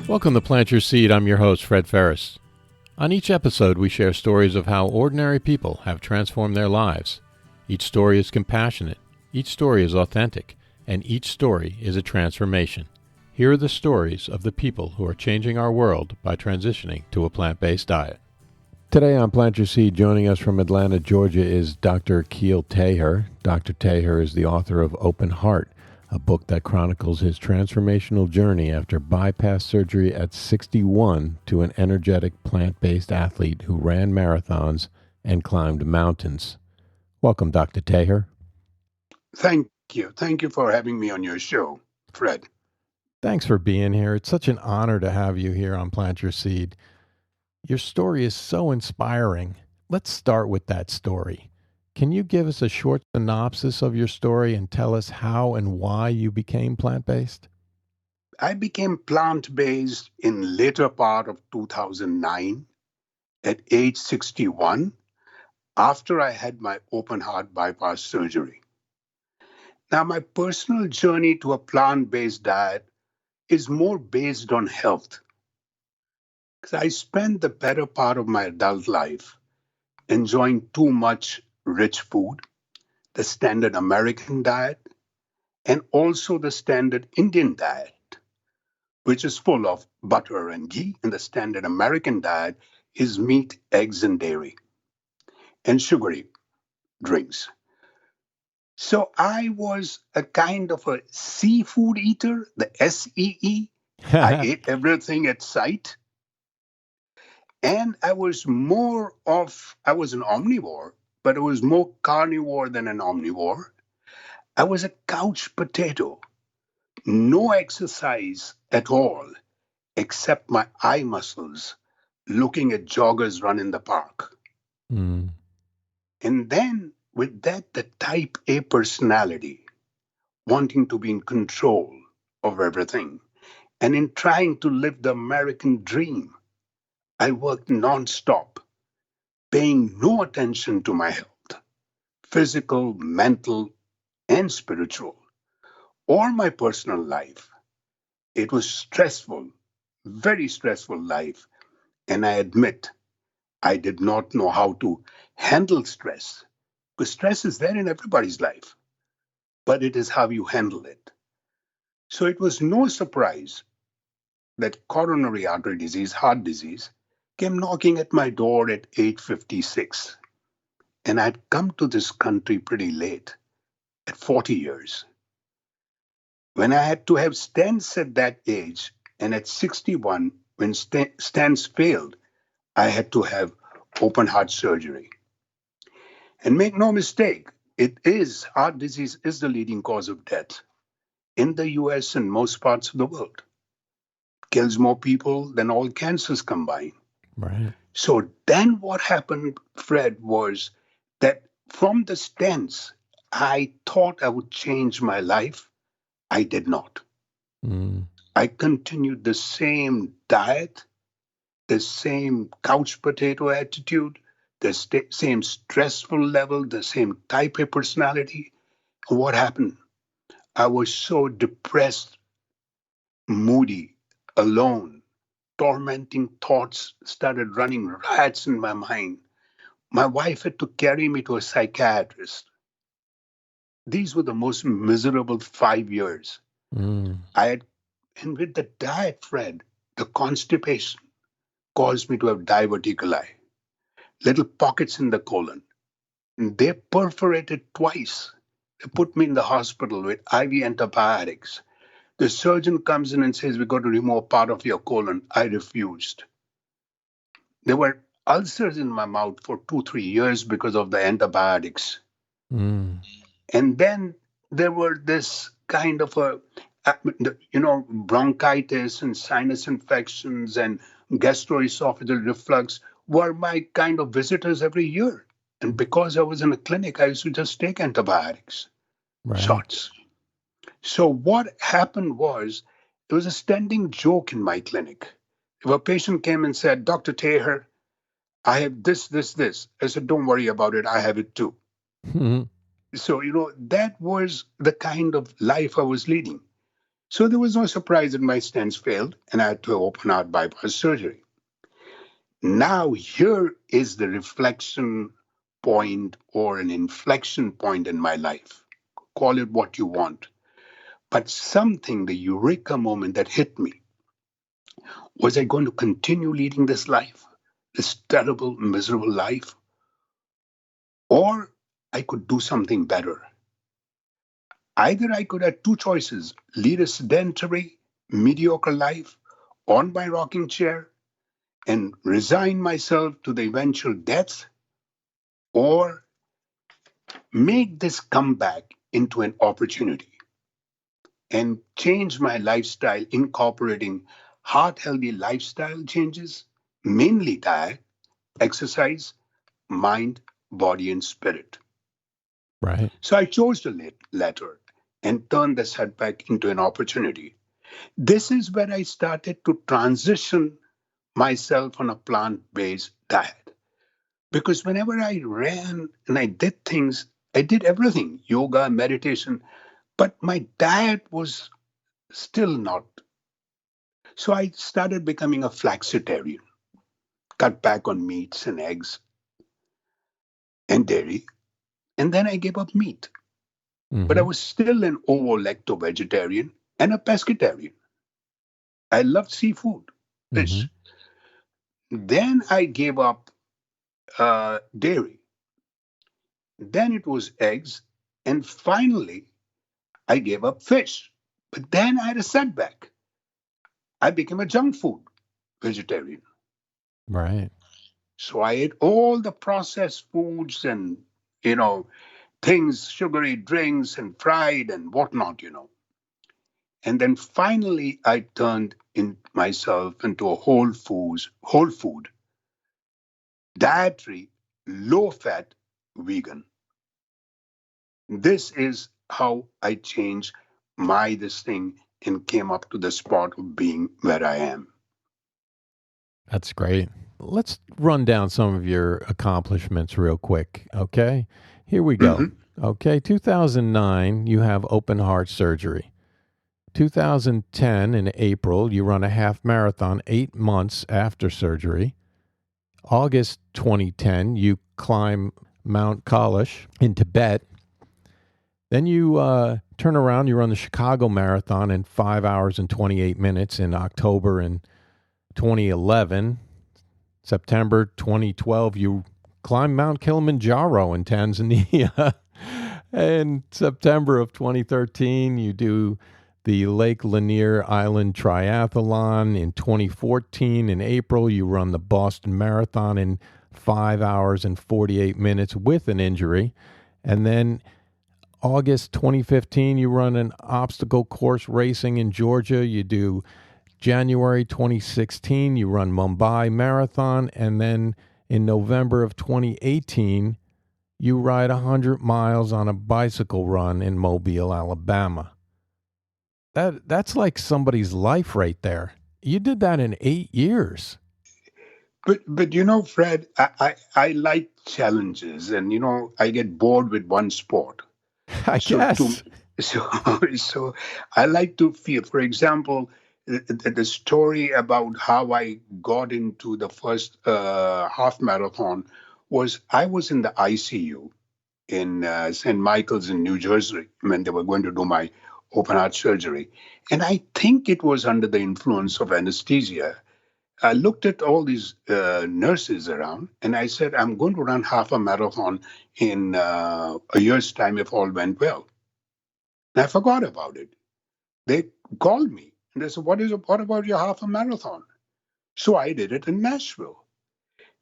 Welcome to Plant Your Seed. I'm your host, Fred Ferris. On each episode, we share stories of how ordinary people have transformed their lives. Each story is compassionate, each story is authentic, and each story is a transformation. Here are the stories of the people who are changing our world by transitioning to a plant-based diet. Today on Plant Your Seed, joining us from Atlanta, Georgia, is Dr. Akil Taher. Dr. Taher is the author of Open Heart, a book that chronicles his transformational journey after bypass surgery at 61 to an energetic plant-based athlete who ran marathons and climbed mountains. Welcome, Dr. Taher. Thank you. Thank you for having me on your show, Fred. Thanks for being here. It's such an honor to have you here on Plant Your Seed. Your story is so inspiring. Let's start with that story. Can you give us a short synopsis of your story and tell us how and why you became plant-based? I became plant-based in later part of 2009 at age 61 after I had my open heart bypass surgery. Now, my personal journey to a plant-based diet is more based on health. Because I spent the better part of my adult life enjoying too much rich food, the standard American diet, and also the standard Indian diet, which is full of butter and ghee, and the standard American diet is meat, eggs, and dairy, and sugary drinks. So I was a kind of a seafood eater, the SEE. I ate everything at sight. And I was an omnivore, but I was more carnivore than an omnivore. I was a couch potato, no exercise at all, except my eye muscles, looking at joggers run in the park. Mm. And then with that, the type A personality, wanting to be in control of everything. And in trying to live the American dream, I worked nonstop, paying no attention to my health, physical, mental, and spiritual, or my personal life. It was stressful, very stressful life. And I admit, I did not know how to handle stress, because stress is there in everybody's life, but it is how you handle it. So it was no surprise that coronary artery disease, heart disease, came knocking at my door at age 56. And I'd come to this country pretty late, at 40 years. When I had to have stents at that age, and at 61, when stents failed, I had to have open heart surgery. And make no mistake, heart disease is the leading cause of death in the US and most parts of the world. Kills more people than all cancers combined. Right. So then what happened, Fred, was that from the stents, I thought I would change my life. I did not. Mm. I continued the same diet, the same couch potato attitude, the same stressful level, the same type A personality. And what happened? I was so depressed, moody, alone. Tormenting thoughts started running riots in my mind. My wife had to carry me to a psychiatrist. These were the most miserable 5 years. Mm. And with the diet, Fred, the constipation caused me to have diverticuli, little pockets in the colon. And they perforated twice. They put me in the hospital with IV antibiotics. The surgeon comes in and says, "We got to remove part of your colon." I refused. There were ulcers in my mouth for 2, 3 years because of the antibiotics. Mm. And then there were this kind of bronchitis and sinus infections and gastroesophageal reflux were my kind of visitors every year. And because I was in a clinic, I used to just take antibiotics, Right. shots. So what happened was, it was a standing joke in my clinic. If a patient came and said, "Dr. Taher, I have this," I said, "Don't worry about it. I have it too." Mm. So, that was the kind of life I was leading. So there was no surprise that my stents failed and I had to open heart bypass surgery. Now, here is the reflection point or an inflection point in my life. Call it what you want. But something, the eureka moment that hit me, was I going to continue leading this life, this terrible, miserable life? Or I could do something better. Either I could have two choices: lead a sedentary, mediocre life on my rocking chair and resign myself to the eventual death, or make this comeback into an opportunity and change my lifestyle, incorporating heart healthy lifestyle changes, mainly diet, exercise, mind, body, and spirit. Right. So I chose the latter and turned the setback into an opportunity. This is where I started to transition myself on a plant based diet. Because whenever I ran and I did things, I did everything: yoga, meditation, but my diet was still not. So I started becoming a flexitarian, cut back on meats and eggs and dairy, and then I gave up meat. But I Mm-hmm. was still an ovo-lacto vegetarian and a pescatarian. I loved seafood, Mm-hmm. fish. Then I gave up dairy. Then it was eggs. And finally, I gave up fish. But then I had a setback. I became a junk food vegetarian. Right. So I ate all the processed foods and, you know, things, sugary drinks and fried and whatnot. And then finally, I turned in myself into a whole food, dietary, low fat vegan. This is how I changed my this thing and came up to the spot of being where I am. That's great. Let's run down some of your accomplishments real quick. Okay. Here we go. Mhm. Okay. 2009, you have open heart surgery. 2010, in April, you run a half marathon 8 months after surgery. August 2010, you climb Mount Kailash in Tibet. Then you turn around, you run the Chicago Marathon in 5 hours and 28 minutes in October in 2011. September 2012, you climb Mount Kilimanjaro in Tanzania. In September of 2013, you do the Lake Lanier Island Triathlon. In 2014, in April, you run the Boston Marathon in 5 hours and 48 minutes with an injury. And then August 2015, you run an obstacle course racing in Georgia. You do January 2016, you run Mumbai Marathon. And then in November of 2018, you ride 100 miles on a bicycle run in Mobile, Alabama. That's like somebody's life right there. You did that in 8 years. But Fred, I like challenges, and I get bored with one sport. I So to guess. so so I like to feel, for example, the story about how I got into the first half marathon was I was in the ICU in St. Michael's in New Jersey when they were going to do my open heart surgery, and I think it was under the influence of anesthesia. I looked at all these nurses around, and I said, I'm going to run half a marathon in a year's time if all went well. And I forgot about it. They called me and they said, what about your half a marathon? So I did it in Nashville.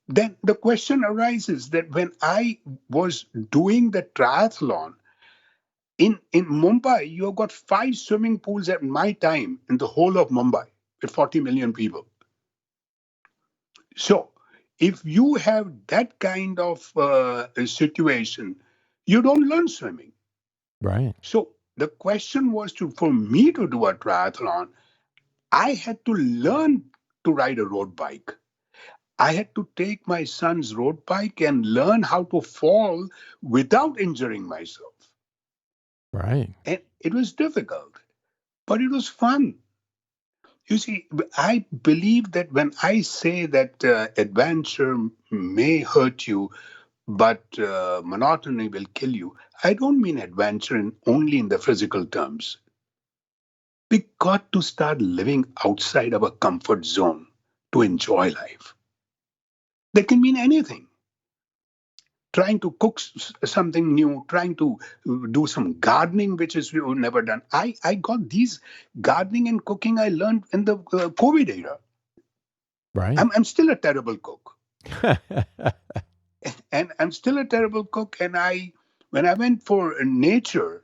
Then the question arises that when I was doing the triathlon in Mumbai, you've got 5 swimming pools at my time in the whole of Mumbai with 40 million people. So if you have that kind of a situation, you don't learn swimming. Right. So the question was for me to do a triathlon, I had to learn to ride a road bike. I had to take my son's road bike and learn how to fall without injuring myself. Right. And it was difficult. but it was fun. You see, I believe that when I say that adventure may hurt you, but monotony will kill you, I don't mean adventure only in the physical terms. We got to start living outside our comfort zone to enjoy life. That can mean anything. Trying to cook something new, trying to do some gardening, which is we've never done. I got these gardening and cooking I learned in the COVID era. Right. I'm still a terrible cook. And I'm still a terrible cook. And when I went for nature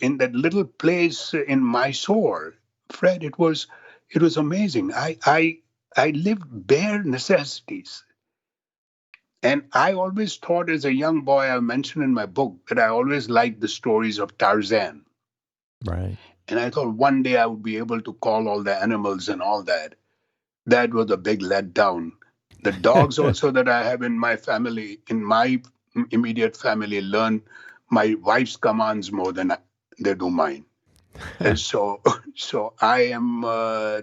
in that little place in Mysore, Fred, it was amazing. I lived bare necessities. And I always thought as a young boy, I mentioned in my book that I always liked the stories of Tarzan. Right. And I thought one day I would be able to call all the animals and all that. That was a big letdown. The dogs also that I have in my family, in my immediate family, learn my wife's commands more than they do mine. And so, so I am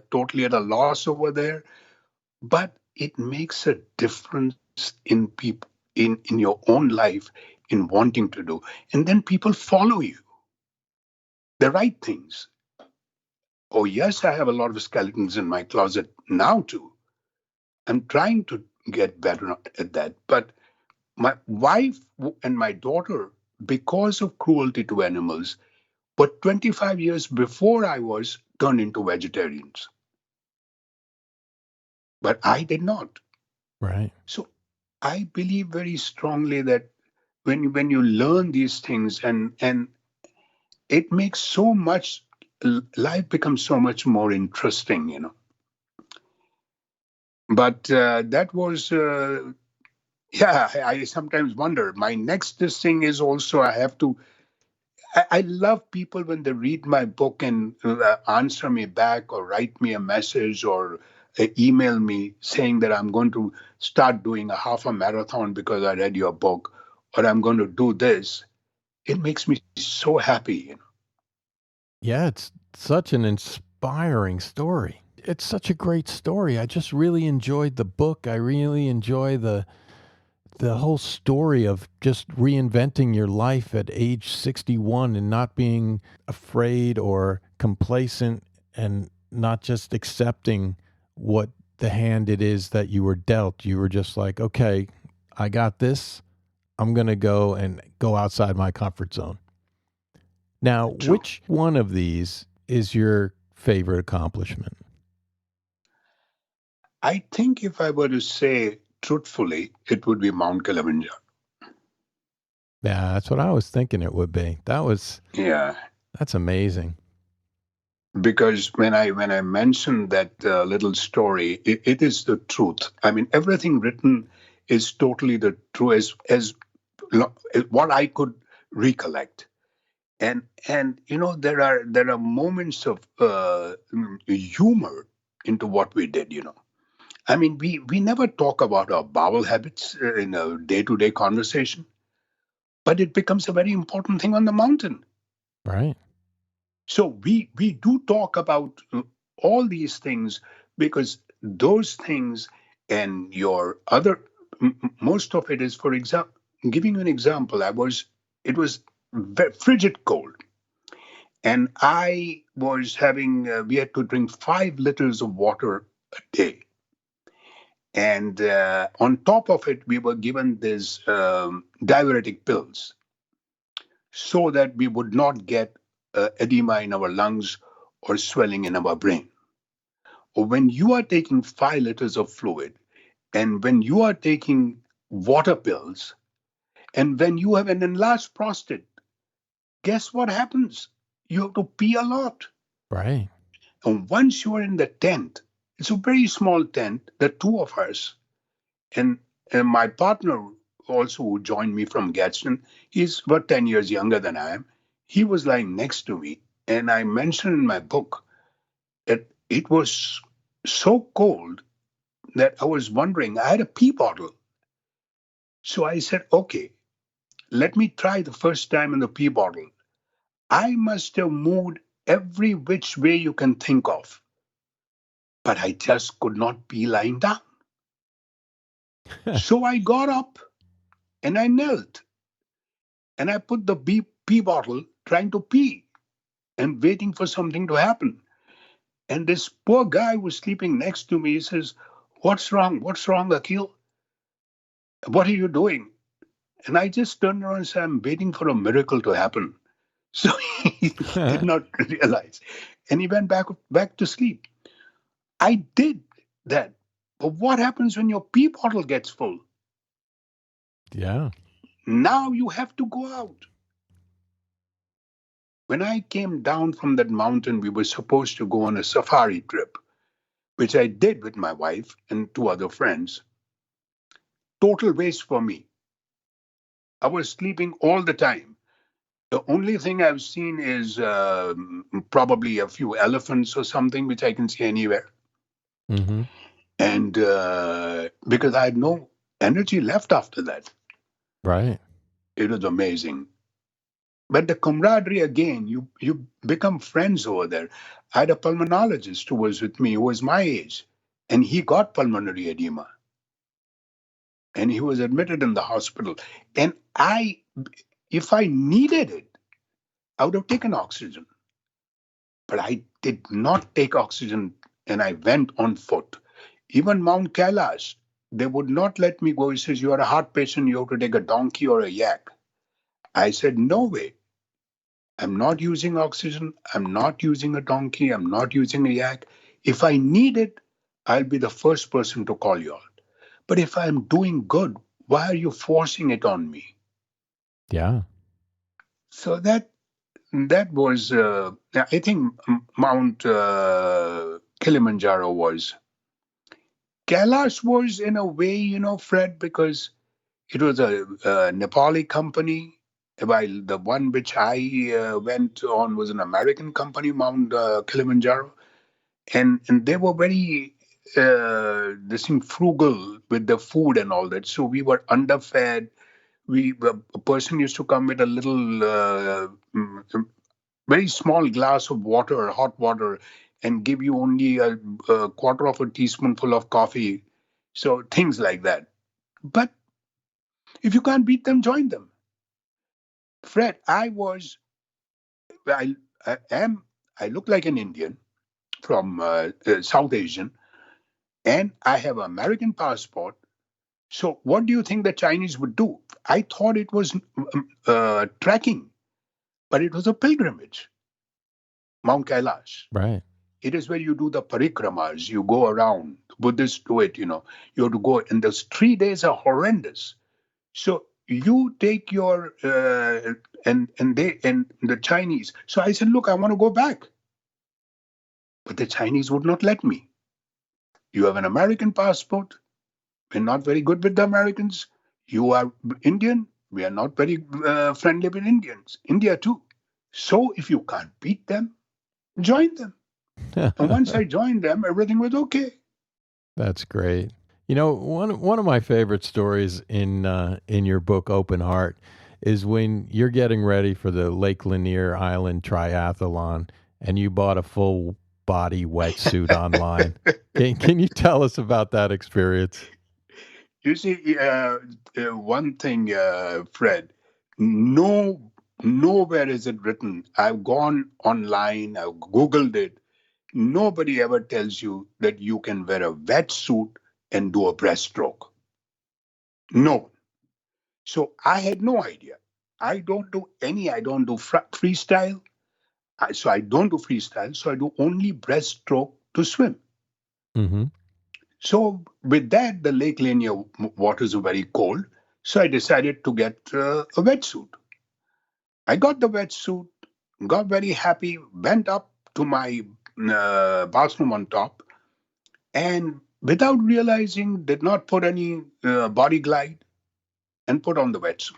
totally at a loss over there. But it makes a difference in people in your own life in wanting to do, and then people follow you the right things. Oh yes, I have a lot of skeletons in my closet now too. I'm trying to get better at that, but my wife and my daughter, because of cruelty to animals, but 25 years before I was turned into vegetarians, but I did not. Right. So I believe very strongly that when you learn these things, and it makes so much, life becomes so much more interesting. But that was yeah, I sometimes wonder my next this thing is also I have to. I love people when they read my book and answer me back or write me a message or email me saying that I'm going to start doing a half a marathon because I read your book, or I'm going to do this. It makes me so happy. Yeah, it's such an inspiring story. It's such a great story. I just really enjoyed the book. I really enjoy the whole story of just reinventing your life at age 61 and not being afraid or complacent and not just accepting what the hand it is that you were dealt. You were just like, okay, I got this. I'm going to go outside my comfort zone. Now, True. which one of these is your favorite accomplishment? I think if I were to say truthfully, it would be Mount Kilimanjaro. Yeah, that's what I was thinking it would be. Yeah, That's amazing. because when I mentioned that little story, it is the truth. I mean, everything written is totally the truth as what I could recollect. And there are moments of humor into what we did. I mean, we never talk about our bowel habits in a day-to-day conversation, but it becomes a very important thing on the mountain. Right. So we do talk about all these things because those things and your other most of it is, for example, giving you an example. It was frigid cold, and I was having we had to drink 5 liters of water a day. And on top of it, we were given these diuretic pills so that we would not get edema in our lungs or swelling in our brain. When you are taking 5 liters of fluid, and when you are taking water pills, and when you have an enlarged prostate, guess what happens? You have to pee a lot. Right. And once you are in the tent, it's a very small tent, the two of us, and, and my partner also who joined me from Gadsden, he's about 10 years younger than I am. He was lying next to me, and I mentioned in my book that it was so cold that I was wondering. I had a pee bottle. So I said, okay, let me try the first time in the pee bottle. I must have moved every which way you can think of. But I just could not be lying down. So I got up and I knelt and I put the pee bottle trying to pee and waiting for something to happen. And this poor guy was sleeping next to me. He says, "What's wrong? What's wrong, Akil? What are you doing?" And I just turned around and said, "I'm waiting for a miracle to happen." So he did not realize. And he went back to sleep. I did that. But what happens when your pee bottle gets full? Yeah. Now you have to go out. When I came down from that mountain, we were supposed to go on a safari trip, which I did with my wife and two other friends. Total waste for me. I was sleeping all the time. The only thing I've seen is probably a few elephants or something, which I can see anywhere. Mm-hmm. And because I had no energy left after that, Right. it was amazing. But the camaraderie again, you become friends over there. I had a pulmonologist who was with me, who was my age, and he got pulmonary edema, and he was admitted in the hospital. And if I needed it, I would have taken oxygen, but I did not take oxygen, and I went on foot. Even Mount Kailash, they would not let me go. He says, "You are a heart patient, you have to take a donkey or a yak." I said, "No way. I'm not using oxygen. I'm not using a donkey. I'm not using a yak. If I need it, I'll be the first person to call you out. But if I'm doing good, why are you forcing it on me?" Yeah. So that was, I think, Mount Kilimanjaro was. Kailash was in a way, Fred, because it was a Nepali company, while the one which I went on was an American company, Mount Kilimanjaro, and they were very they seemed frugal with the food and all that. So we were underfed. A person used to come with a little very small glass of water, hot water, and give you only a quarter of a teaspoonful of coffee. So things like that. But if you can't beat them, join them. Fred, I, I am, I look like an Indian from South Asian, and I have an American passport. So what do you think the Chinese would do? I thought it was trekking, but it was a pilgrimage, Mount Kailash. Right. It is where you do the parikramas. You go around. Buddhists do it. You have to go, and those 3 days are horrendous. So you take your and the Chinese. So I said, look, I want to go back, but the Chinese would not let me. You have an American passport. We're not very good with the Americans. You are Indian. We are not very friendly with Indians. India too. So if you can't beat them, join them. And once I joined them, everything was okay. That's great. One of my favorite stories in your book Open Heart is when you're getting ready for the Lake Lanier Island triathlon and you bought a full body wetsuit online. Can you tell us about that experience? You see, one thing, Fred, no, nowhere is it written. I've gone online, I've Googled it. Nobody ever tells you that you can wear a wetsuit and do a breaststroke. No. So I had no idea. I don't do freestyle. So I don't do freestyle. So I do only breaststroke to swim. Mm-hmm. So with that, the Lake Lanier waters are very cold. So I decided to get a wetsuit. I got the wetsuit, got very happy, went up to my bathroom on top, and without realizing, did not put any body glide and put on the wetsuit.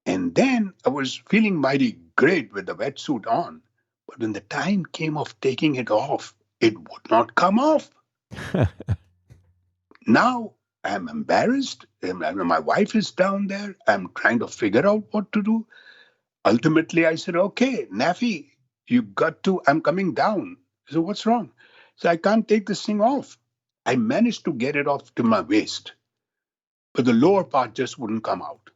And then I was feeling mighty great with the wetsuit on. But when the time came of taking it off, it would not come off. Now I'm embarrassed. My wife is down there. I'm trying to figure out what to do. Ultimately, I said, okay, Nafi, You got to, I'm coming down. So what's wrong? So I can't take this thing off. I managed to get it off to my waist, but the lower part just wouldn't come out.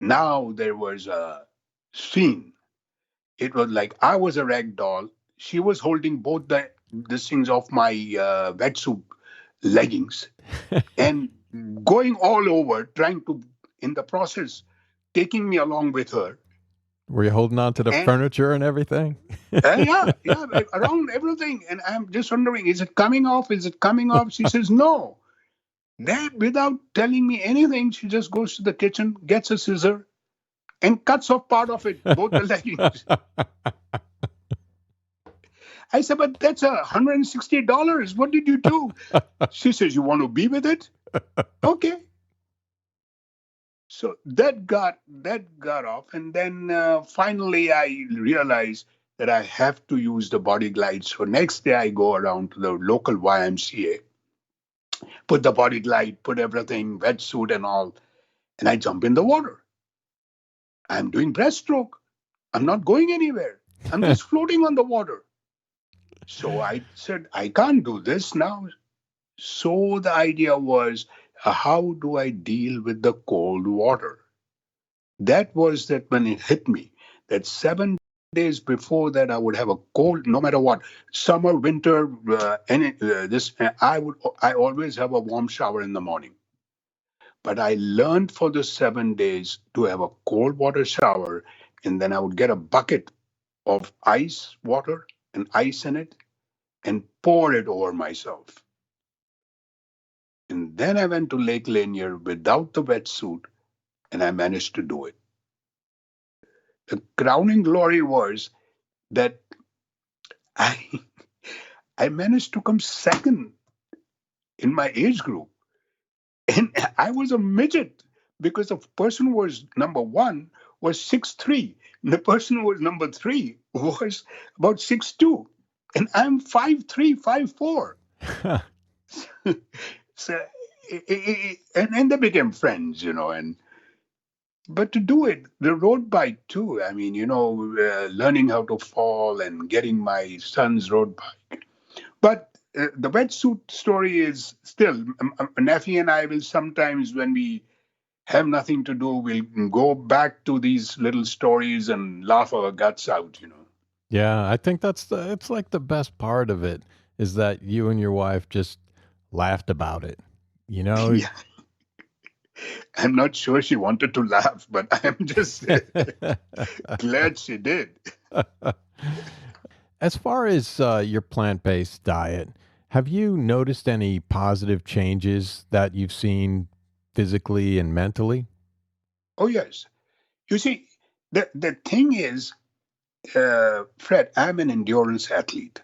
Now there was a scene. It was like I was a rag doll. She was holding both the things off my wetsuit leggings and going all over, trying to, in the process, taking me along with her. Were you holding on to the And furniture and everything? yeah, yeah, around everything. And I'm just wondering, is it coming off? Is it coming off? She says, no. Then, without telling me anything, she just goes to the kitchen, gets a scissor, and cuts off part of it, both the leggings. I said, but that's $160. What did you do? She says, you want to be with it? Okay. So that got off, and then finally I realized that I have to use the body glide. So next day I go around to the local YMCA, put the body glide, put everything, wetsuit and all, and I jump in the water. I'm doing breaststroke. I'm not going anywhere. I'm just floating on the water. So I said, I can't do this now. So the idea was, how do I deal with the cold water? That was that when it hit me, that 7 days before that I would have a cold, no matter what, summer, winter, I always have a warm shower in the morning. But I learned for the 7 days to have a cold water shower, and then I would get a bucket of ice water and ice in it and pour it over myself. And then I went to Lake Lanier without the wetsuit, and I managed to do it. The crowning glory was that I I managed to come second in my age group. And I was a midget because the person who was number one was 6'3". The person who was number three was about 6'2". And I'm 5'3", 5'4". So, and they became friends, and but to do it, the road bike too. I mean, learning how to fall and getting my son's road bike. But the wetsuit story is still, Nafi and I will sometimes, when we have nothing to do, we'll go back to these little stories and laugh our guts out. Yeah, I think it's like the best part of it is that you and your wife just laughed about it. You know, Yeah, I'm not sure she wanted to laugh, but I'm just glad she did. as far as your plant-based diet, have you noticed any positive changes that you've seen physically and mentally? Oh, yes. You see, the thing is, Fred, I'm an endurance athlete,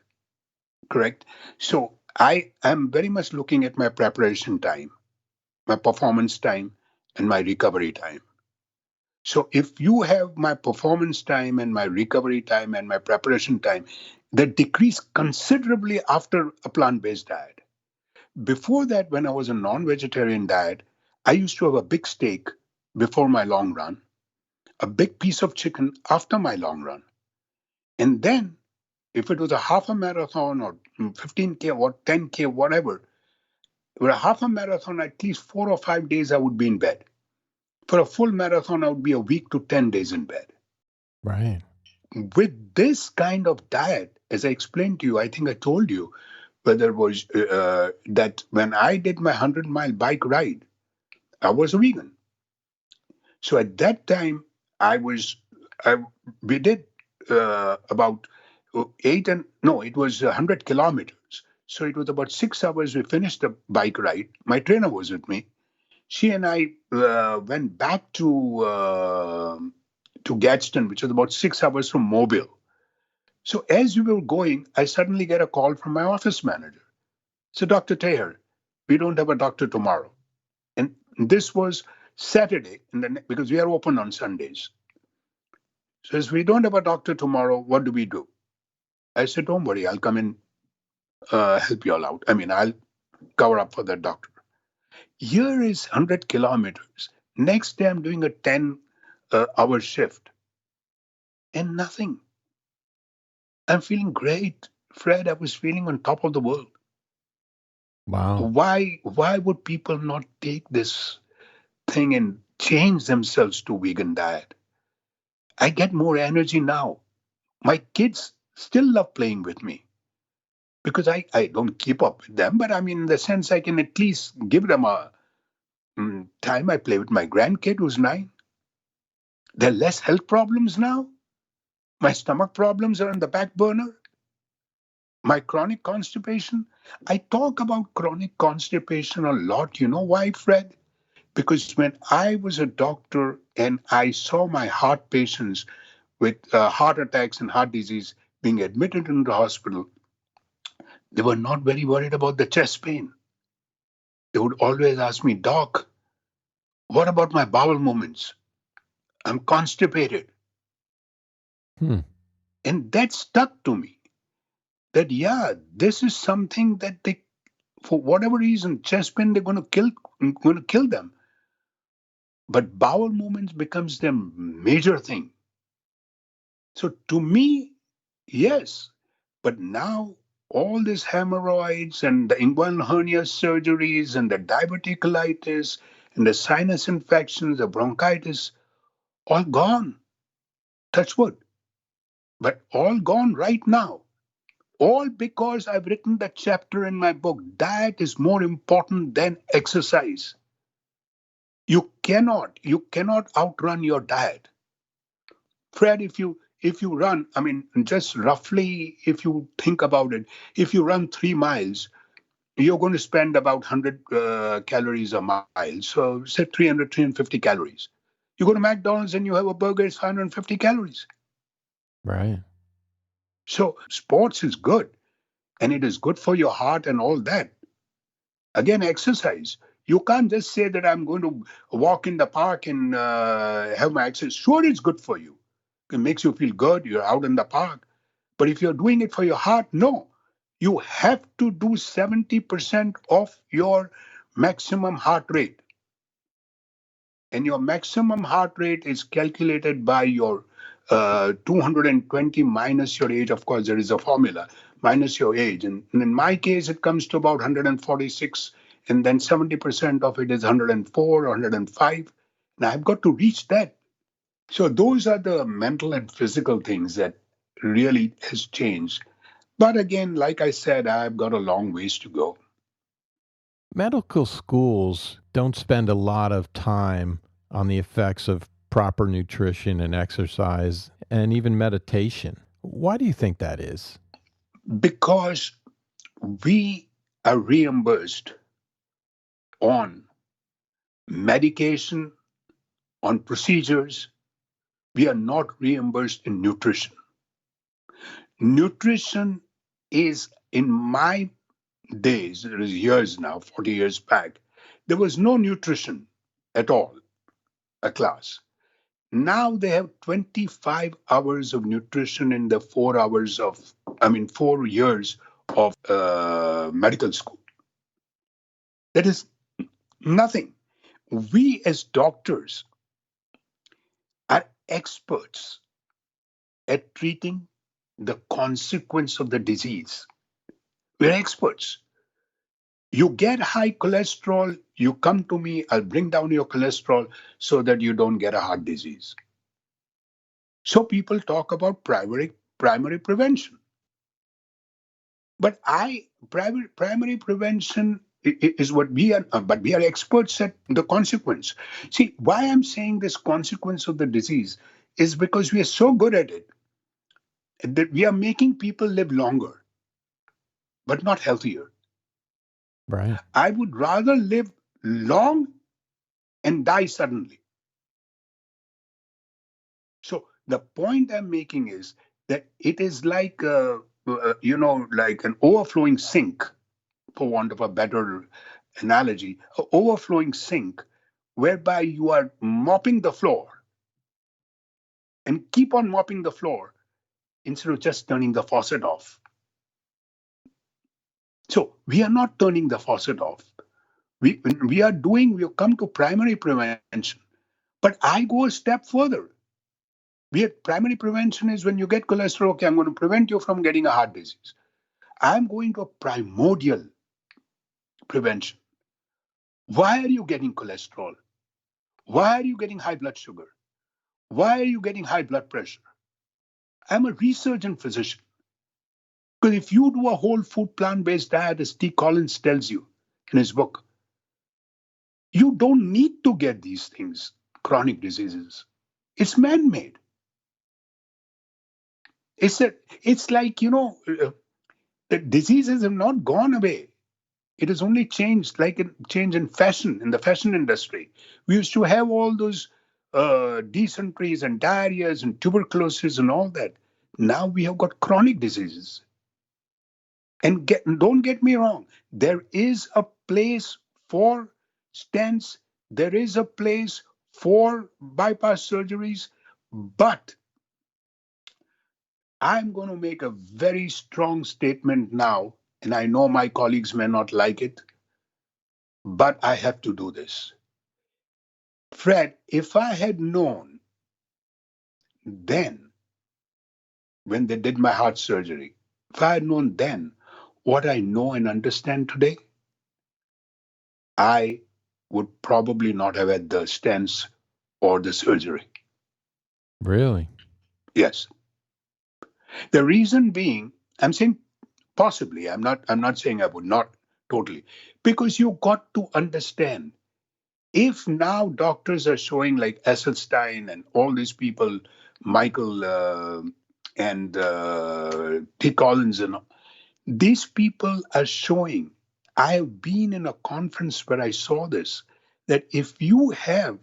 correct? So I am very much looking at my preparation time, my performance time, and my recovery time. So if you have my performance time and my recovery time and my preparation time, that decrease considerably after a plant-based diet. Before that, when I was a non-vegetarian diet, I used to have a big steak before my long run, a big piece of chicken after my long run. And then if it was a half a marathon or 15K or 10K, whatever, for a half a marathon, at least 4 or 5 days I would be in bed. For a full marathon, I would be a week to 10 days in bed. Right. With this kind of diet, as I explained to you, I think I told you whether it was that when I did my 100-mile bike ride, I was a vegan. So at that time, I was, I, we did about it was 100 kilometers. So it was about 6 hours. We finished the bike ride. My trainer was with me. She and I went back to Gadsden, which was about 6 hours from Mobile. So as we were going, I suddenly get a call from my office manager. So, Dr. Taher, we don't have a doctor tomorrow. And this was Saturday, because we are open on Sundays. Says, we don't have a doctor tomorrow. What do we do? I said, don't worry, I'll come and help you all out. I mean, I'll cover up for the doctor. Here is 100 kilometers. Next day, I'm doing a 10-hour shift and nothing. I'm feeling great. Fred, I was feeling on top of the world. Wow. Why would people not take this thing and change themselves to vegan diet? I get more energy now. My kids still love playing with me because I don't keep up with them, but I mean, in the sense I can at least give them a time. I play with my grandkid who's 9. There are less health problems now. My stomach problems are on the back burner. My chronic constipation. I talk about chronic constipation a lot. You know why, Fred? Because when I was a doctor and I saw my heart patients with heart attacks and heart disease being admitted into the hospital, they were not very worried about the chest pain. They would always ask me, Doc, what about my bowel movements? I'm constipated. Hmm. And that stuck to me that, yeah, this is something that they, for whatever reason, chest pain, they're going to kill them. But bowel movements becomes the major thing. So to me, yes. But now all these hemorrhoids and the inguinal hernia surgeries and the diverticulitis and the sinus infections, the bronchitis, all gone. Touch wood. But all gone right now. All because I've written that chapter in my book. Diet is more important than exercise. You cannot outrun your diet. Fred, if you run, I mean, just roughly, if you think about it, if you run 3 miles, you're going to spend about 100 calories a mile. So say 300, 350 calories. You go to McDonald's and you have a burger, it's 150 calories. Right. So sports is good and it is good for your heart and all that. Again, exercise. You can't just say that I'm going to walk in the park and have my exercise. Sure, it's good for you. It makes you feel good. You're out in the park. But if you're doing it for your heart, no. You have to do 70% of your maximum heart rate. And your maximum heart rate is calculated by your 220 minus your age. Of course, there is a formula minus your age. And in my case, it comes to about 146, and then 70% of it is 104 or 105. And I've got to reach that. So those are the mental and physical things that really has changed. But again, like I said, I've got a long ways to go. Medical schools don't spend a lot of time on the effects of proper nutrition and exercise and even meditation. Why do you think that is? Because we are reimbursed on medication, on procedures. We are not reimbursed in nutrition. Nutrition is, in my days, it is years now, 40 years back, there was no nutrition at all, a class. Now they have 25 hours of nutrition in the 4 hours of, I mean, 4 years of medical school. That is nothing. We as doctors are experts at treating the consequence of the disease. We're experts. You get high cholesterol, you come to me, I'll bring down your cholesterol so that you don't get a heart disease. So people talk about primary prevention. But primary prevention is what we are, but we are experts at the consequence. See, why I'm saying this consequence of the disease is because we are so good at it that we are making people live longer, but not healthier. Right. I would rather live long and die suddenly. So the point I'm making is that it is like, like an overflowing sink, for want of a better analogy, an overflowing sink whereby you are mopping the floor and keep on mopping the floor instead of just turning the faucet off. So we are not turning the faucet off. We come to primary prevention, but I go a step further. Primary prevention is when you get cholesterol, okay, I'm going to prevent you from getting a heart disease. I'm going to a primordial prevention. Why are you getting cholesterol? Why are you getting high blood sugar? Why are you getting high blood pressure? I'm a resurgent physician. Because if you do a whole food plant based diet, as T. Collins tells you in his book, you don't need to get these things, chronic diseases. It's man made. It's like, the diseases have not gone away. It has only changed, like a change in fashion, in the fashion industry. We used to have all those dysenteries and diarrheas and tuberculosis and all that. Now we have got chronic diseases. And don't get me wrong, there is a place for stents, there is a place for bypass surgeries, but I'm going to make a very strong statement now, and I know my colleagues may not like it, but I have to do this. Fred, if I had known then, when they did my heart surgery, if I had known then what I know and understand today, I would probably not have had the stents or the surgery. Really? Yes. The reason being, I'm saying possibly, I'm not saying I would not totally, because you got to understand, if now doctors are showing like Esselstyn and all these people, Michael and T. Collins, and these people are showing. I have been in a conference where I saw this, that if you have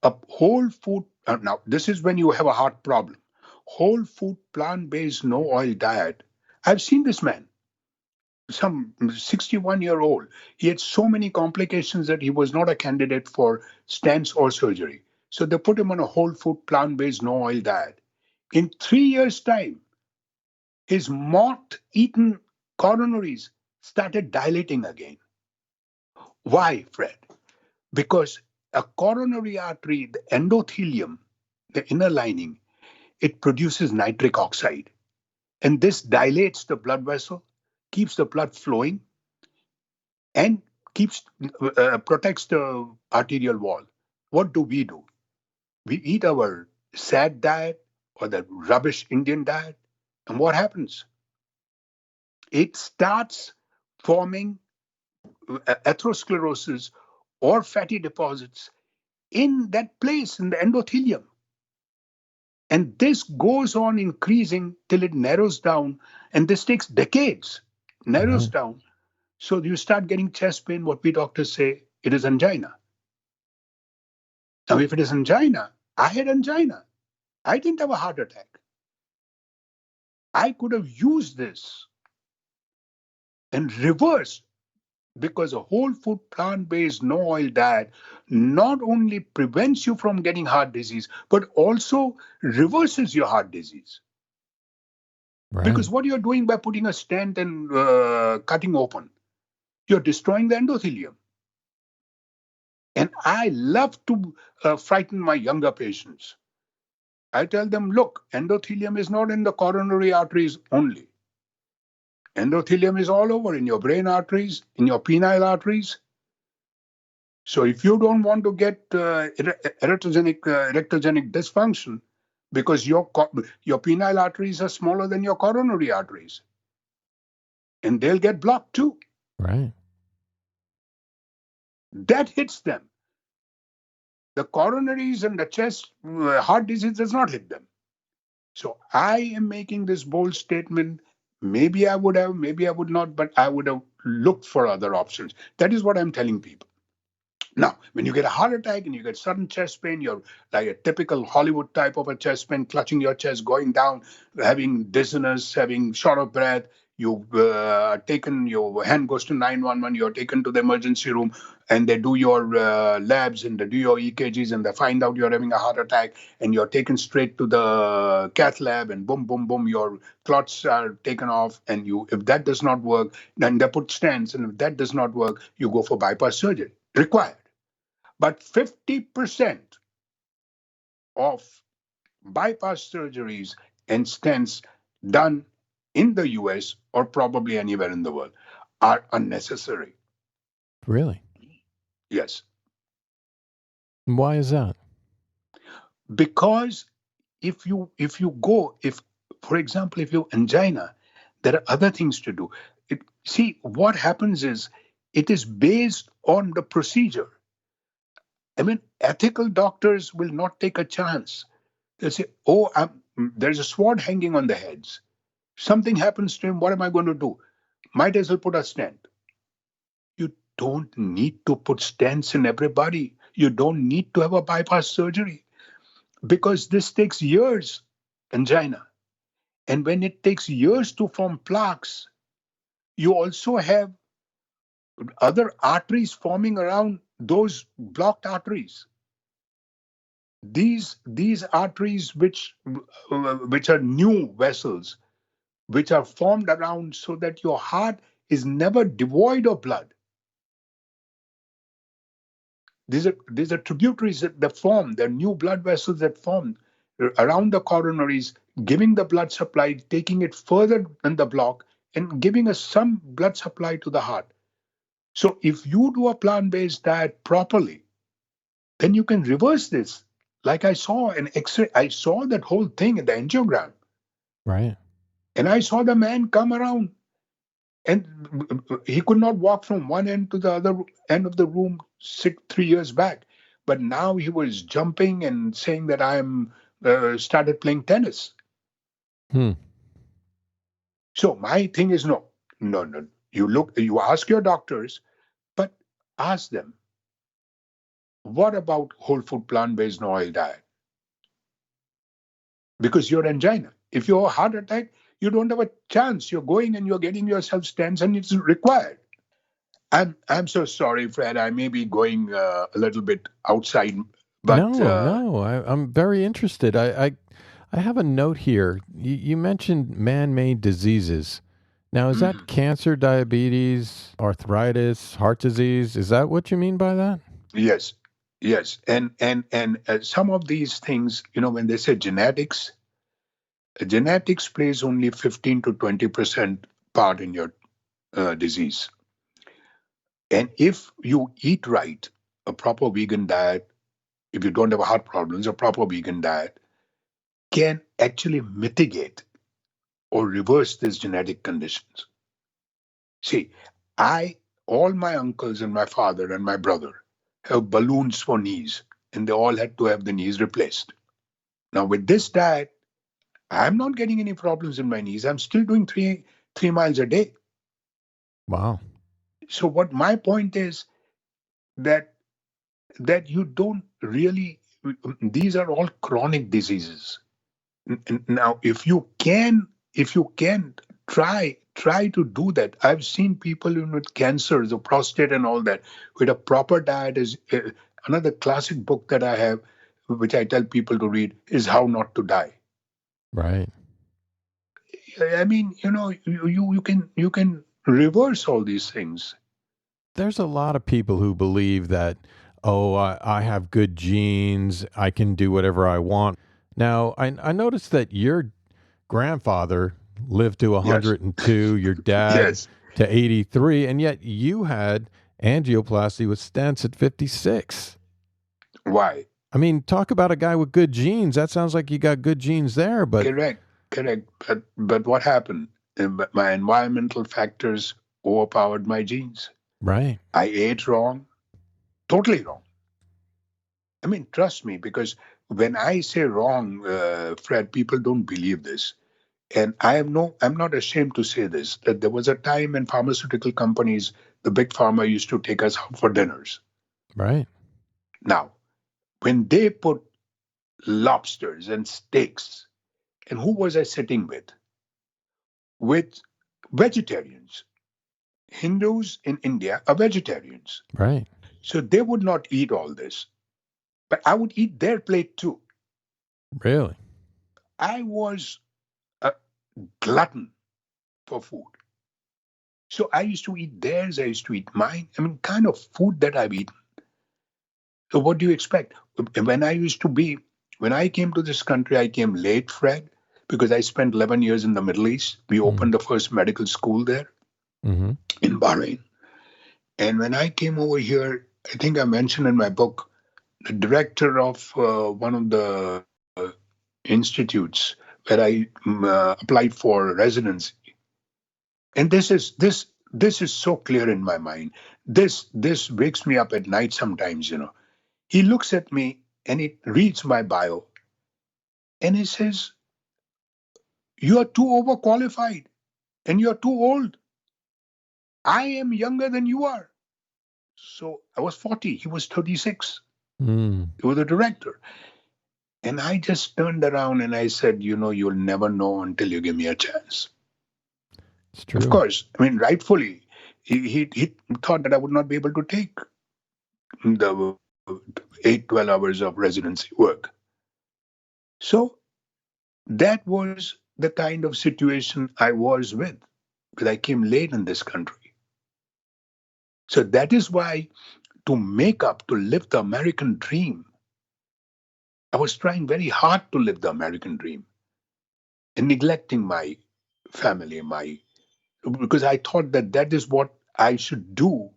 a whole food, now this is when you have a heart problem, whole food, plant based, no oil diet. I've seen this man, some 61-year-old. He had so many complications that he was not a candidate for stents or surgery. So they put him on a whole food, plant based, no oil diet. In 3 years' time, his moth eaten coronaries started dilating again. Why, Fred? Because a coronary artery, the endothelium, the inner lining, it produces nitric oxide. And this dilates the blood vessel, keeps the blood flowing, and keeps protects the arterial wall. What do? We eat our sad diet or the rubbish Indian diet, and what happens? It starts forming atherosclerosis or fatty deposits in that place in the endothelium. And this goes on increasing till it narrows down, and this takes decades, narrows Right. down. So you start getting chest pain, what we doctors say, it is angina. Now, if it is angina, I had angina. I didn't have a heart attack. I could have used this and reversed, because a whole food, plant based, no oil diet not only prevents you from getting heart disease, but also reverses your heart disease. Right. Because what you're doing by putting a stent and cutting open, you're destroying the endothelium. And I love to frighten my younger patients. I tell them, look, endothelium is not in the coronary arteries only. Endothelium is all over, in your brain arteries, in your penile arteries. So if you don't want to get erectogenic dysfunction, because your penile arteries are smaller than your coronary arteries, and they'll get blocked too. Right. That hits them. The coronaries and the chest heart disease does not hit them. So I am making this bold statement. Maybe I would have, maybe I would not, but I would have looked for other options. That is what I'm telling people. Now, when you get a heart attack and you get sudden chest pain, you're like a typical Hollywood type of a chest pain, clutching your chest, going down, having dizziness, having short of breath. You've taken, your hand goes to 911, you're taken to the emergency room, and they do your labs and they do your EKGs, and they find out you're having a heart attack, and you're taken straight to the cath lab, and boom, boom, boom, your clots are taken off. And if that does not work, then they put stents, and if that does not work, you go for bypass surgery. Required. But 50% of bypass surgeries and stents done in the US or probably anywhere in the world are unnecessary. Really? Yes. Why is that? Because if you go, if for example, if you angina, there are other things to do. See, what happens is it is based on the procedure. I mean, ethical doctors will not take a chance. They'll say, oh, there's a sword hanging on the heads. Something happens to him. What am I going to do? Might as well put a stent. You don't need to put stents in everybody. You don't need to have a bypass surgery because this takes years, angina. And when it takes years to form plaques, you also have other arteries forming around those blocked arteries. These arteries, which are new vessels, which are formed around so that your heart is never devoid of blood. These are tributaries that form. They're new blood vessels that form around the coronaries, giving the blood supply, taking it further than the block, and giving us some blood supply to the heart. So if you do a plant-based diet properly, then you can reverse this. Like I saw an X-ray, I saw that whole thing in the angiogram, Right. and I saw the man come around, and he could not walk from one end to the other end of the room 3 years back. But now he was jumping and saying that I'm started playing tennis. Hmm. So my thing is no, no, no. You ask your doctors, but ask them, what about whole food plant-based no oil diet? Because you're angina. If you have a heart attack, you don't have a chance. You're going and you're getting yourself stents, and it's required. I'm so sorry, Fred. I may be going a little bit outside, but No, no. I'm very interested. I have a note here. You mentioned man-made diseases. Now, is that cancer, diabetes, arthritis, heart disease? Is that what you mean by that? yes, yes, and some of these things, when they say genetics plays only 15 to 20% part in your disease. And if you eat right, a proper vegan diet, if you don't have heart problems, a proper vegan diet can actually mitigate or reverse these genetic conditions. See, all my uncles and my father and my brother have balloons for knees, and they all had to have the knees replaced. Now, with this diet, I'm not getting any problems in my knees. I'm still doing 3 miles a day. Wow. So, what my point is that you don't really. These are all chronic diseases. Now, if you can try to do that. I've seen people with cancer, the prostate, and all that with a proper diet. Is another classic book that I have, which I tell people to read, is How Not to Die. Right. I mean, you can reverse all these things. There's a lot of people who believe that, oh, I have good genes. I can do whatever I want. Now, I noticed that your grandfather lived to Yes, 102, your dad yes. to 83, and yet you had angioplasty with stents at 56. Why? I mean, talk about a guy with good genes. That sounds like you got good genes there, but Correct, correct. But what happened? My environmental factors overpowered my genes. right. I ate wrong, totally wrong. I mean, trust me, because when I say wrong, Fred, people don't believe this. And I'm not ashamed to say this, that there was a time when pharmaceutical companies, the big pharma used to take us out for dinners. Right. Now, when they put lobsters and steaks, and who was I sitting with? With vegetarians. Hindus in India are vegetarians. Right. So they would not eat all this. But I would eat their plate too. Really? I was a glutton for food. So I used to eat theirs, I used to eat mine. I mean, kind of food that I've eaten. So what do you expect? When I used to be When I came to this country, I came late, Fred, because I spent 11 years in the Middle East. We Mm. opened the first medical school there Mm-hmm. in Bahrain. And when I came over here, I think I mentioned in my book, the director of one of the institutes where I applied for residency. And this is so clear in my mind. This wakes me up at night sometimes. He looks at me and he reads my bio and he says, "You are too overqualified and you are too old. I am younger than you are." So I was 40. He was 36. Mm. He was the director. And I just turned around and I said, you'll never know until you give me a chance. It's Of true. course, I mean, rightfully, he thought that I would not be able to take the 8, 12 hours of residency work. So that was the kind of situation I was with because I came late in this country. So that is why, to make up, to live the American dream, I was trying very hard to live the American dream and neglecting my family, because I thought that that is what I should do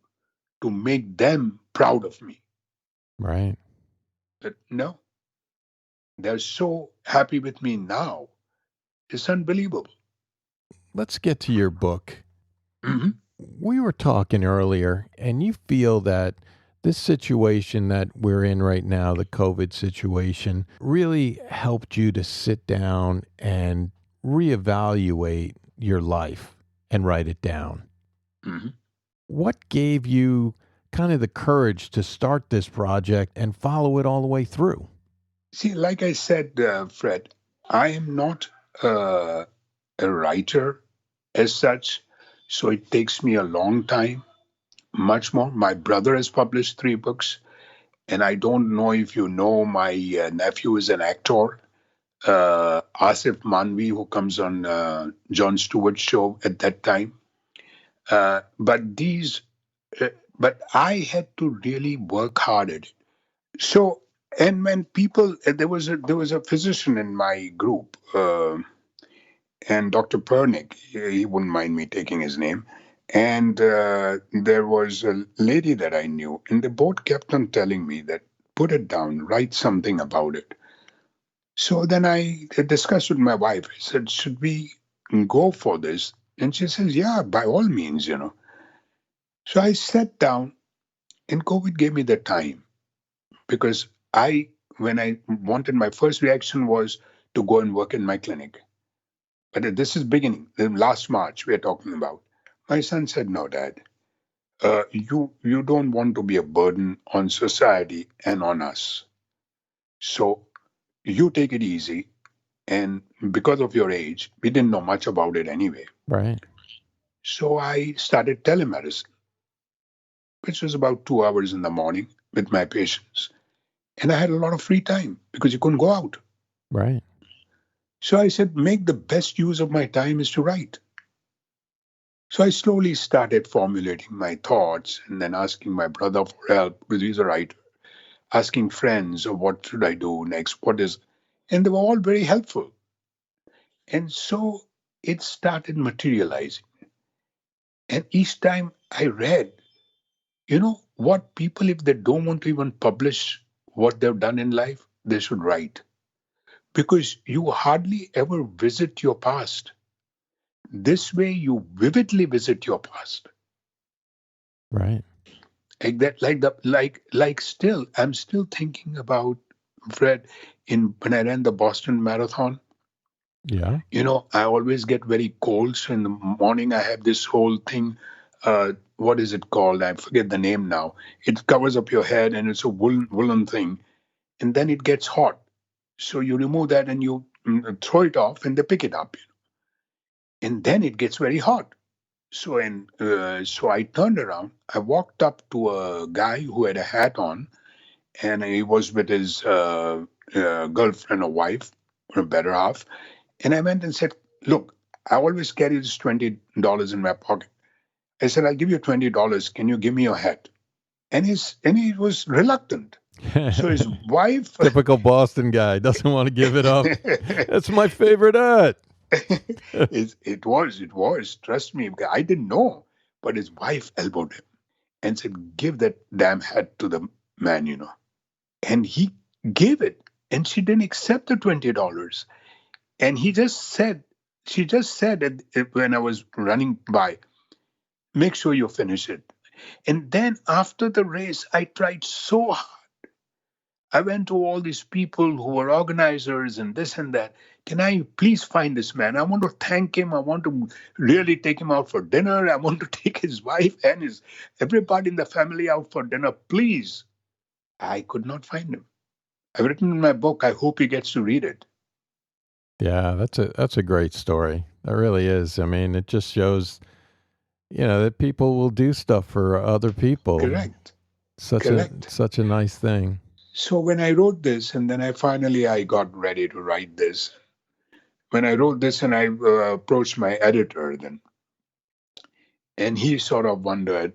to make them proud of me. Right. But no, they're so happy with me now. It's unbelievable. Let's get to your book. Mhm. We were talking earlier, and you feel that this situation that we're in right now, the COVID situation, really helped you to sit down and reevaluate your life and write it down. Mhm. What gave you kind of the courage to start this project and follow it all the way through? See, like I said, Fred, I am not uh, a writer as such, so it takes me a long time, much more. My brother has published 3 books, and I don't know if you know, my nephew is an actor, Asif Manvi, who comes on Jon Stewart's show at that time. Uh, but these, uh, but I had to really work hard at it. So, and when people, there was a physician in my group, and Dr. Pernick, he wouldn't mind me taking his name. And there was a lady that I knew, and they both kept on telling me that put it down, write something about it. So then I discussed with my wife. I said, should we go for this? And she says, yeah, by all means. So I sat down, and COVID gave me the time because when I wanted, my first reaction was to go and work in my clinic. But this is beginning, last March we are talking about. My son said, no, Dad, you don't want to be a burden on society and on us. So you take it easy. And because of your age, we didn't know much about it anyway. Right. So I started telemedicine, which was about 2 hours in the morning with my patients. And I had a lot of free time because you couldn't go out. Right. So I said, make the best use of my time is to write. So I slowly started formulating my thoughts and then asking my brother for help because he's a writer, asking friends, of what should I do next? And they were all very helpful. And so it started materializing. And each time I read, what people, if they don't want to even publish what they've done in life, they should write. Because you hardly ever visit your past. This way, you vividly visit your past. Right. Like that, like still, I'm still thinking about, Fred, in when I ran the Boston Marathon. Yeah. I always get very cold. So in the morning, I have this whole thing. What is it called? I forget the name now. It covers up your head and it's a woolen thing. And then it gets hot. So you remove that and you throw it off and they pick it up. And then it gets very hot. So I turned around. I walked up to a guy who had a hat on, and he was with his girlfriend or wife, or better half. And I went and said, "Look, I always carry this $20 in my pocket." I said, "I'll give you $20. Can you give me your hat?" And he was reluctant. So his wife, Typical Boston guy doesn't want to give it up. That's my favorite hat. it was, trust me, I didn't know, but his wife elbowed him and said, "Give that damn hat to the man." And he gave it, and she didn't accept the $20. And she just said when I was running by, "Make sure you finish it." And then after the race, I tried so hard. I went to all these people who were organizers and this and that. Can I please find this man? I want to thank him. I want to really take him out for dinner. I want to take his wife and his everybody in the family out for dinner. Please. I could not find him. I've written in my book. I hope he gets to read it. Yeah, that's a great story. That really is. I mean, it just shows, that people will do stuff for other people. Correct. Such a nice thing. So when I wrote this, and then I got ready to write this. When I wrote this, and I approached my editor, then, and he sort of wondered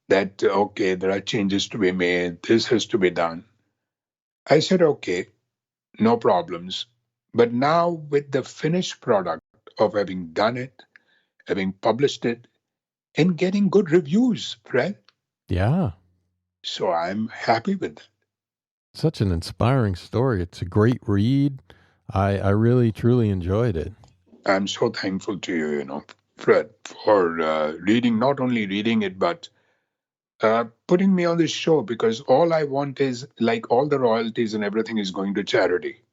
that, okay, there are changes to be made. This has to be done. I said, okay, no problems. But now with the finished product of having done it, having published it, and getting good reviews, Fred. Yeah. So I'm happy with that. Such an inspiring story. It's a great read. I really, truly enjoyed it. I'm so thankful to you, Fred, for not only reading it, but putting me on this show, because all I want is, like, all the royalties and everything is going to charity.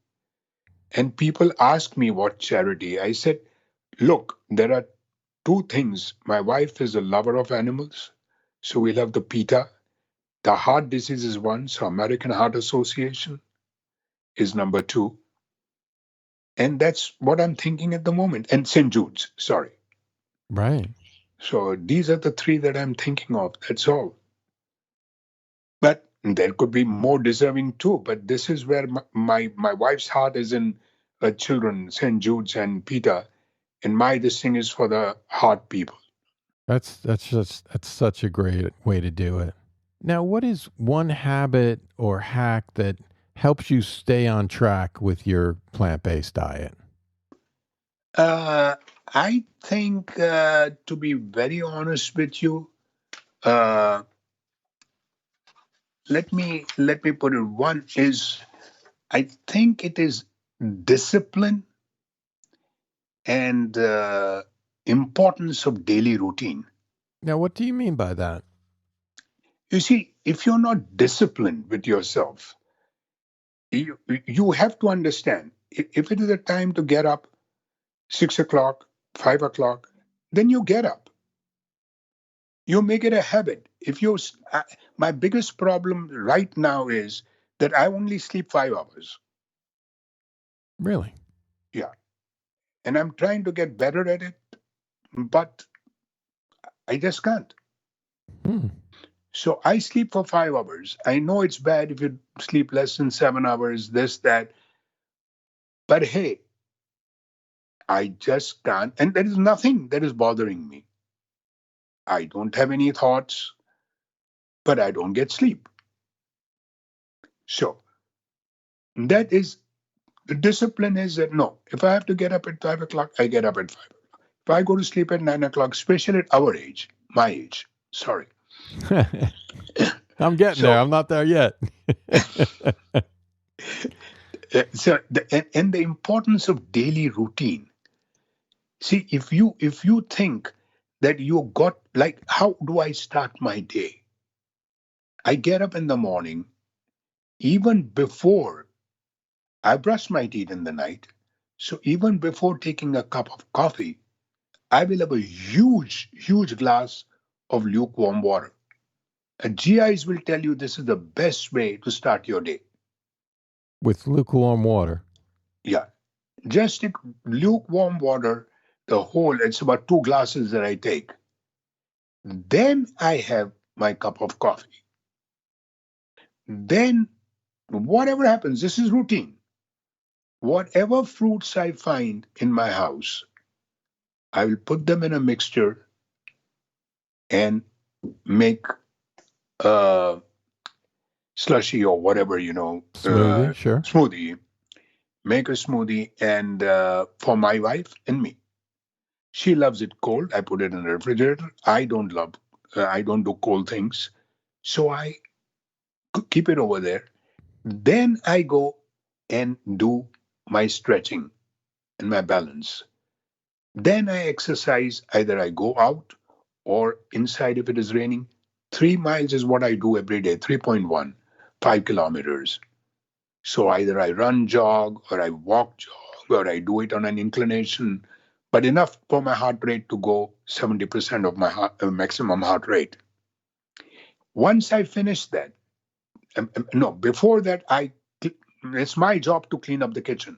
And people ask me what charity. I said, look, there are two things. My wife is a lover of animals, so we love the PETA. The heart disease is one, so American Heart Association is number two. And that's what I'm thinking at the moment. And St. Jude's, sorry. Right. So these are the three that I'm thinking of. That's all. But there could be more deserving too. But this is where my wife's heart is in children, St. Jude's and PETA. And this thing is for the heart people. That's such a great way to do it. Now, what is one habit or hack that helps you stay on track with your plant-based diet? I think, to be very honest with you, uh, let me put it. One is, I think it is discipline and importance of daily routine. Now, what do you mean by that? You see, if you're not disciplined with yourself, you have to understand, if it is a time to get up 6 o'clock, 5 o'clock, then you get up. You make it a habit. My biggest problem right now is that I only sleep 5 hours. Really? Yeah. And I'm trying to get better at it, but I just can't. Hmm. So I sleep for 5 hours. I know it's bad if you sleep less than 7 hours, this, that. But hey, I just can't. And there is nothing that is bothering me. I don't have any thoughts, but I don't get sleep. So that is the discipline, is that no, if I have to get up at 5 o'clock, I get up at 5 o'clock. If I go to sleep at 9 o'clock, especially at our age, my age, sorry. I'm getting there. I'm not there yet. And the importance of daily routine. See, if you think that you got, like, how do I start my day? I get up in the morning, even before I brush my teeth in the night. So even before taking a cup of coffee, I will have a huge, huge glass of lukewarm water. And GIs will tell you this is the best way to start your day. With lukewarm water. Yeah. Just take lukewarm water, it's about 2 glasses that I take. Then I have my cup of coffee. Then, whatever happens, this is routine. Whatever fruits I find in my house, I will put them in a mixture and make slushy or whatever, Smoothie, sure. smoothie. Make a smoothie, and for my wife and me. She loves it cold. I put it in the refrigerator. I don't do cold things. So I keep it over there. Then I go and do my stretching and my balance. Then I exercise. Either I go out or inside if it is raining. 3 miles is what I do every day, 3.1, 5 kilometers. So either I run, jog, or I walk, jog, or I do it on an inclination, but enough for my heart rate to go 70% of my maximum heart rate. Once I finish that, no, before that, it's my job to clean up the kitchen.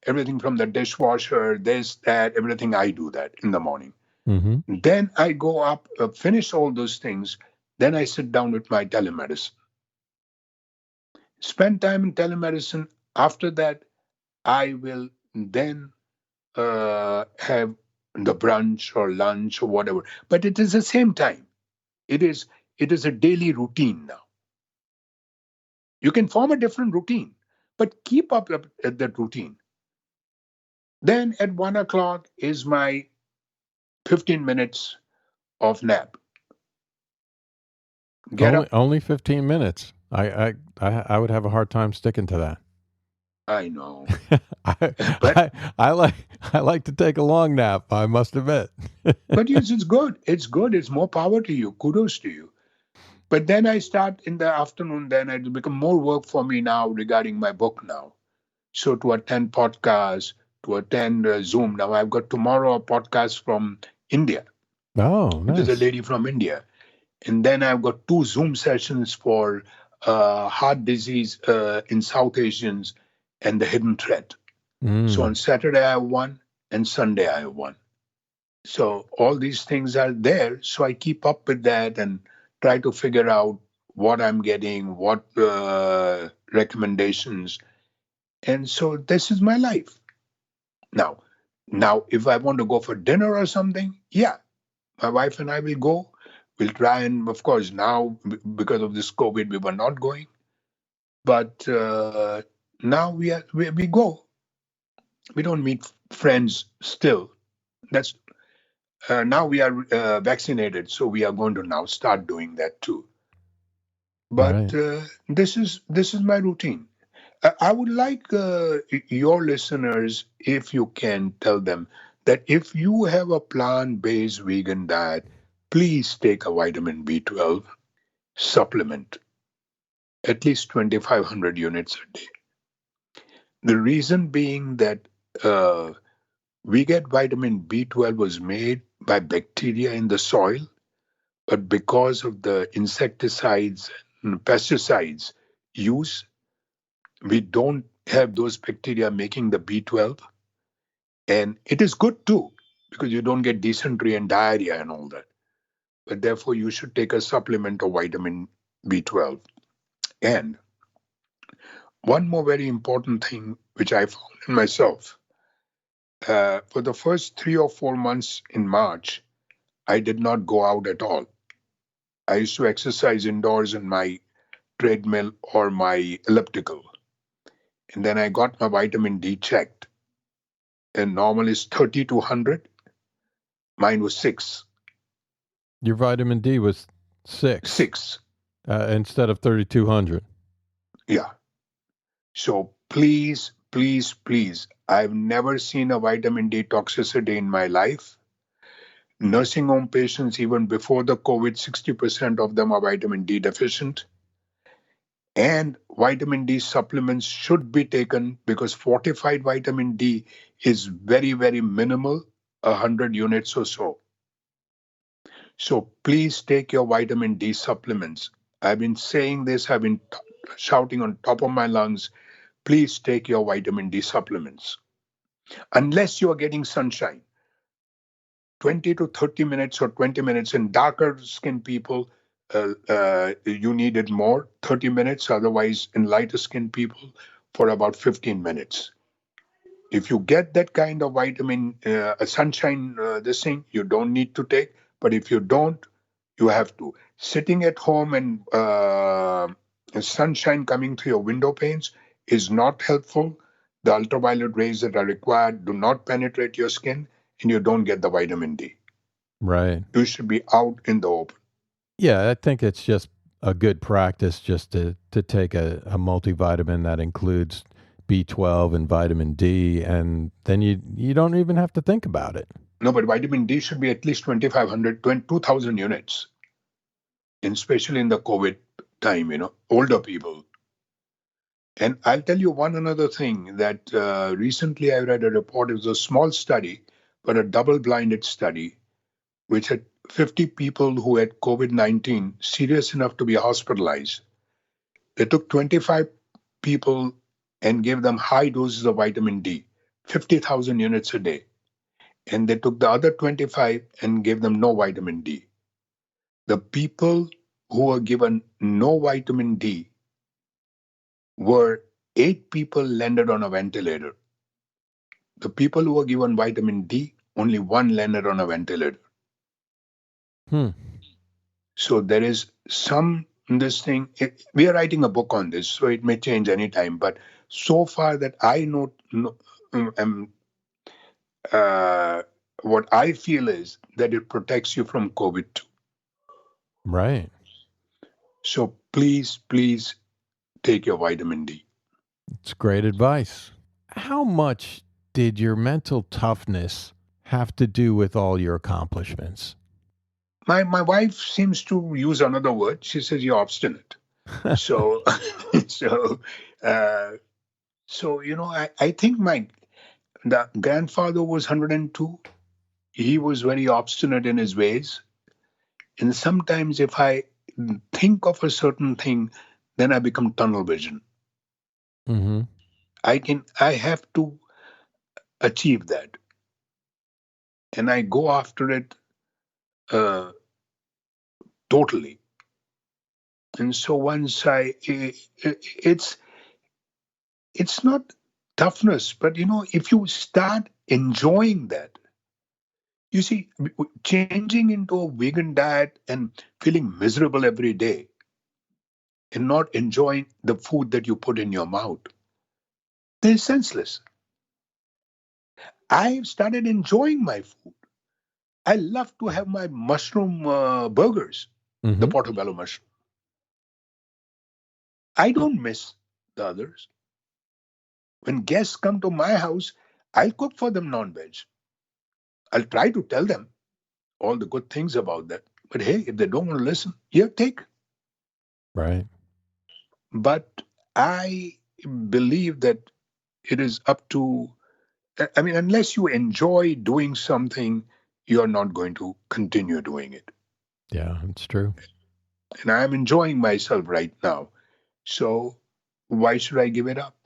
Everything from the dishwasher, this, that, everything, I do that in the morning. Mm-hmm. Then I go up, finish all those things. Then I sit down with my telemedicine. Spend time in telemedicine. After that, I will then have the brunch or lunch or whatever. But it is the same time. It is a daily routine now. You can form a different routine, but keep up at that routine. Then at 1 o'clock is my 15 minutes of nap. Get Only up. only 15 minutes. I would have a hard time sticking to that. I know, I, but I like to take a long nap, I must admit. yes, it's good. It's good. It's more power to you. Kudos to you. But then I start in the afternoon. Then it become more work for me now regarding my book now. So to attend podcasts, to attend Zoom. Now I've got tomorrow a podcast from India. Oh, There's a nice. lady from India. And then I've got two Zoom sessions for heart disease in South Asians and the hidden threat. So Mm, on Saturday I have one and Sunday I have one. So all these things are there. So I keep up with that and try to figure out what I'm getting, what recommendations. And so this is my life. Now, if I want to go for dinner or something, yeah, my wife and I will go. We'll try, and of course, now because of this COVID, we were not going. But now we go. We don't meet friends still. That's now we are vaccinated, so we are going to now start doing that too. But right. this is my routine. I would like your listeners, if you can, tell them that if you have a plant-based vegan diet, please take a vitamin B12 supplement, at least 2,500 units a day. The reason being that we get vitamin B12 was made by bacteria in the soil, but because of the insecticides and pesticides use, we don't have those bacteria making the B12. And it is good too, because you don't get dysentery and diarrhea and all that. But therefore, you should take a supplement of vitamin B12. And one more very important thing, which I found in myself, for the first 3 or 4 months in March, I did not go out at all. I used to exercise indoors in my treadmill or my elliptical. And then I got my vitamin D checked. And normal is 30 to 100. Mine was 6. Your vitamin D was 6 6. instead of 3,200. Yeah. So please, please, please, I've never seen a vitamin D toxicity in my life. Nursing home patients, even before the COVID, 60% of them are vitamin D deficient. And vitamin D supplements should be taken because fortified vitamin D is very, very minimal, 100 units or so. So please take your vitamin D supplements. I've been saying this, I've been shouting on top of my lungs. Please take your vitamin D supplements. Unless you are getting sunshine, 20 to 30 minutes or 20 minutes in darker skin people, you need it more, 30 minutes. Otherwise, in lighter skin people, for about 15 minutes. If you get that kind of vitamin, sunshine, this thing, you don't need to take. But if you don't, you have to. Sitting at home and The sunshine coming through your window panes is not helpful. The ultraviolet rays that are required do not penetrate your skin, and you don't get the vitamin D. Right. You should be out in the open. Yeah, I think it's just a good practice just to take a multivitamin that includes B12 and vitamin D, and then you don't even have to think about it. No, but vitamin D should be at least 2,500, 2,000 units, and especially in the COVID time, older people. And I'll tell you one another thing that recently I read a report. It was a small study, but a double-blinded study, which had 50 people who had COVID-19 serious enough to be hospitalized. They took 25 people and gave them high doses of vitamin D, 50,000 units a day. And they took the other 25 and gave them no vitamin D. The people who were given no vitamin D were 8 people landed on a ventilator. The people who were given vitamin D, only 1 landed on a ventilator. So there is some this thing. We are writing a book on this, so it may change anytime. But so far that I know, what I feel is that it protects you from COVID too. Right. So please, please take your vitamin D. It's great advice. How much did your mental toughness have to do with all your accomplishments? My wife seems to use another word. She says you're obstinate. So, I think the grandfather was 102. He was very obstinate in his ways. And sometimes if I think of a certain thing, then I become tunnel vision. Mm-hmm. I have to achieve that. And I go after it totally. And so once it's not toughness, but if you start enjoying that, you see, changing into a vegan diet and feeling miserable every day and not enjoying the food that you put in your mouth, they're senseless. I started enjoying my food. I love to have my mushroom burgers, the portobello mushroom. I don't miss the others. When guests come to my house, I'll cook for them non-veg. I'll try to tell them all the good things about that. But hey, if they don't want to listen, here, take. Right. But I believe that it is up to, unless you enjoy doing something, you're not going to continue doing it. Yeah, it's true. And I'm enjoying myself right now. So why should I give it up?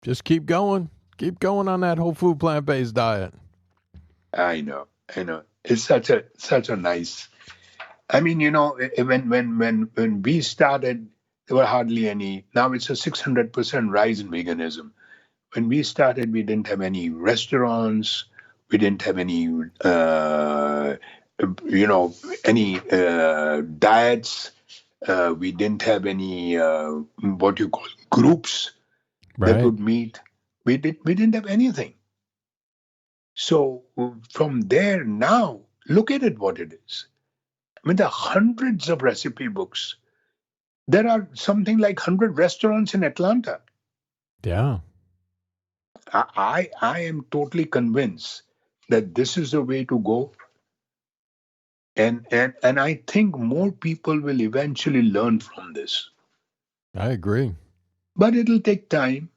Just keep going. Keep going on that whole food plant-based diet. I know. It's such a nice. When we started, there were hardly any. Now it's a 600% rise in veganism. When we started, we didn't have any restaurants. We didn't have any, diets. We didn't have any what you call groups that would meet. We didn't have anything. So from there now, look at it what it is. There are hundreds of recipe books. There are something like 100 restaurants in Atlanta. Yeah. I am totally convinced that this is the way to go. And I think more people will eventually learn from this. I agree. But it'll take time.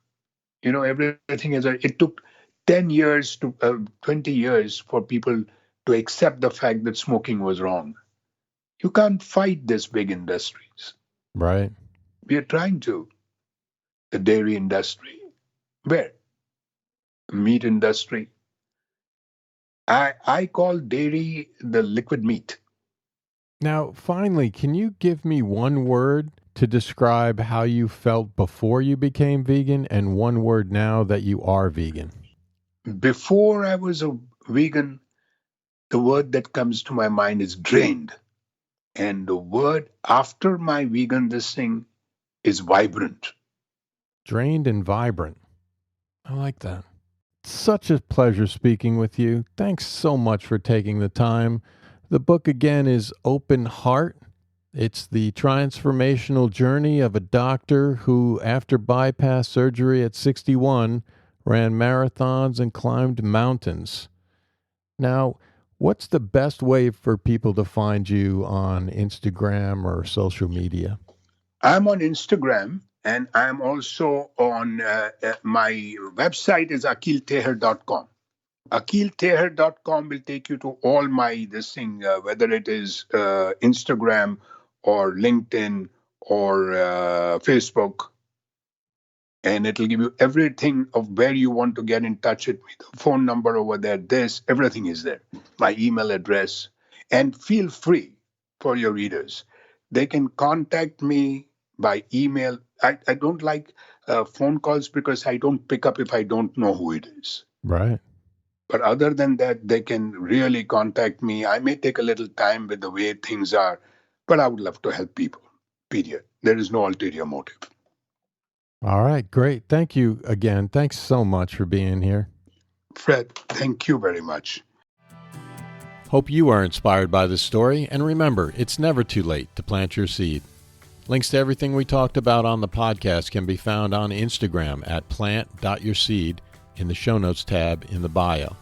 Everything it took 10 years to 20 years for people to accept the fact that smoking was wrong. You can't fight these big industries. Right. We are trying to. The dairy industry. Where? Meat industry. I call dairy the liquid meat. Now, finally, can you give me one word to describe how you felt before you became vegan and one word now that you are vegan? Before I was a vegan, the word that comes to my mind is drained. And the word after my vegan this thing is vibrant. Drained and vibrant. I like that. Such a pleasure speaking with you. Thanks so much for taking the time. The book again is Open Heart. It's the transformational journey of a doctor who, after bypass surgery at 61, ran marathons and climbed mountains. Now, what's the best way for people to find you on Instagram or social media? I'm on Instagram, and I'm also on my website is akiltaher.com. Akiltaher.com will take you to all my whether it is Instagram or LinkedIn or Facebook. And it'll give you everything of where you want to get in touch with me. The phone number over there, everything is there. My email address. And feel free for your readers. They can contact me by email. I don't like phone calls because I don't pick up if I don't know who it is. Right. But other than that, they can really contact me. I may take a little time with the way things are, but I would love to help people, period. There is no ulterior motive. All right, great. Thank you again. Thanks so much for being here. Fred, thank you very much. Hope you are inspired by this story, and remember, it's never too late to plant your seed. Links to everything we talked about on the podcast can be found on Instagram at plant.yourseed in the show notes tab in the bio.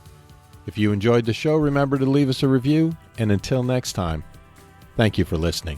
If you enjoyed the show, remember to leave us a review, and until next time, thank you for listening.